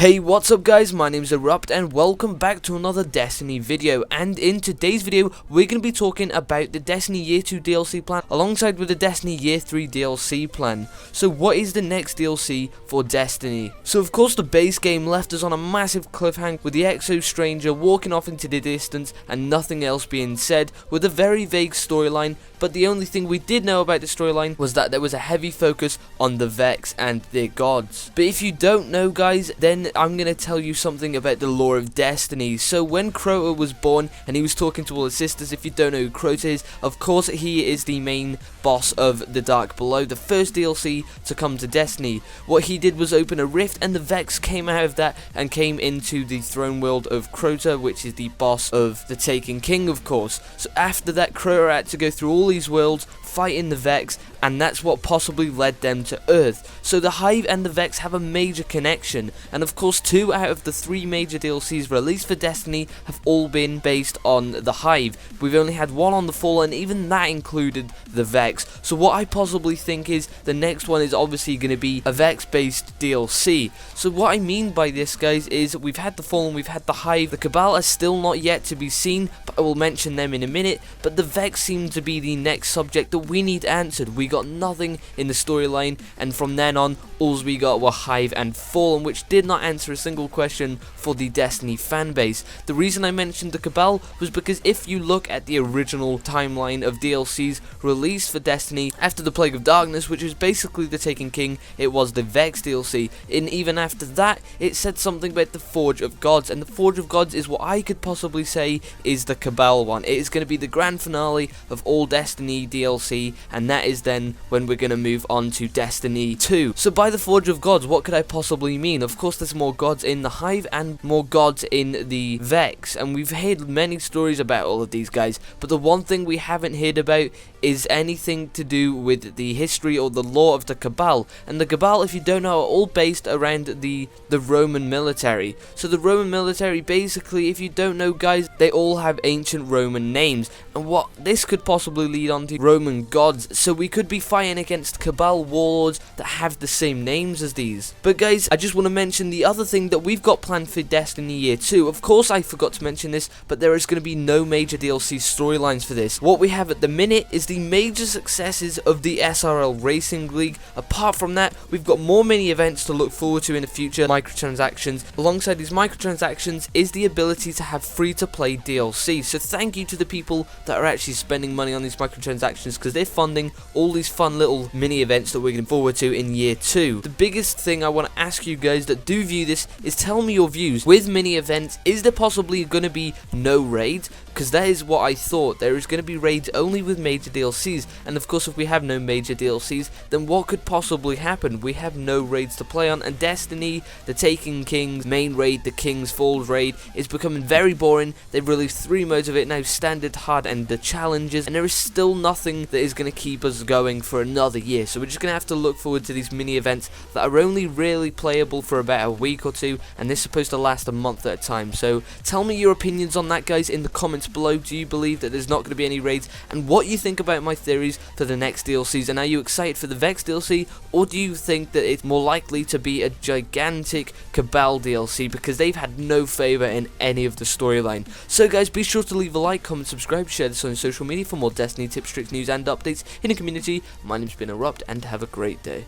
Hey, what's up guys, my name's Erupt and welcome back to another Destiny video. And in today's video we're going to be talking about the Destiny Year 2 DLC plan alongside with the Destiny Year 3 DLC plan. So what is the next DLC for Destiny? So of course the base game left us on a massive cliffhanger with the Exo Stranger walking off into the distance and nothing else being said, with a very vague storyline. But the only thing we did know about the storyline was that there was a heavy focus on the Vex and their gods. But if you don't know guys, then I'm going to tell you something about the lore of Destiny. So when Crota was born and he was talking to all his sisters, if you don't know who Crota is, of course he is the main boss of the Dark Below, the first DLC to come to Destiny. What he did was open a rift and the Vex came out of that and came into the throne world of Crota, which is the boss of the Taken King of course. So after that Crota had to go through all these worlds fighting the Vex, and that's what possibly led them to Earth. So the Hive and the Vex have a major connection, and of course 2 out of the 3 major DLCs released for Destiny have all been based on the Hive. We've only had 1 on the Fall, and even that included the Vex. So what I possibly think is the next one is obviously going to be a Vex based DLC. So what I mean by this guys is we've had the Fall and we've had the Hive. The Cabal are still not yet to be seen, but I will mention them in a minute. But the Vex seem to be the next subject that we need answered. We got nothing in the storyline, and from then on all we got were Hive and Fallen, which did not answer a single question for the Destiny fanbase. The reason I mentioned the Cabal was because if you look at the original timeline of DLCs released for Destiny after the Plague of Darkness, which is basically the Taken King, it was the Vex DLC, and even after that it said something about the Forge of Gods, and the Forge of Gods is what I could possibly say is the Cabal one. It is going to be the grand finale of all Destiny DLC, and that is then when we're going to move on to Destiny 2. So by the Forge of Gods, what could I possibly mean? Of course there's more gods in the Hive and more gods in the Vex, and we've heard many stories about all of these guys, but the one thing we haven't heard about is anything to do with the history or the lore of the Cabal. And the Cabal, if you don't know, are all based around the Roman military. So the Roman military, basically, if you don't know guys, they all have ancient Roman names, and what this could possibly lead on to Roman gods. So we could be fighting against Cabal warlords that have the same names as these. But guys, I just want to mention the other thing that we've got planned for Destiny Year 2. Of course I forgot to mention this, but there is going to be no major DLC storylines for this. What we have at the minute is the major successes of the SRL Racing League. Apart from that, we've got more mini events to look forward to in the future, microtransactions. Alongside these microtransactions is the ability to have free-to-play DLC. So thank you to the people that are actually spending money on these microtransactions, because they're funding all these fun little mini events that we're looking forward to in Year 2. The biggest thing I want to ask you guys that do view this is tell me your views. With mini events, is there possibly going to be no raids? Because that is what I thought. There is going to be raids only with major DLCs, and of course if we have no major DLCs, then what could possibly happen? We have no raids to play on, and Destiny, the Taken King's main raid, the King's Falls raid, is becoming very boring. They've released 3 modes of it now, standard, hard, and the challenges, and there is still nothing that is going to keep us going for another year. So we're just going to have to look forward to these mini events that are only really playable for about a week or 2, and they're supposed to last a month at a time. So tell me your opinions on that guys in the comments below. Do you believe that there's not going to be any raids, and what you think about my theories for the next DLCs? And are you excited for the Vex DLC, or do you think that it's more likely to be a gigantic Cabal DLC, because they've had no favour in any of the storyline? So guys, be sure to leave a like, comment, subscribe, share this on social media for more Destiny tips, tricks, news and updates in the community. My name's been Erupt, and have a great day.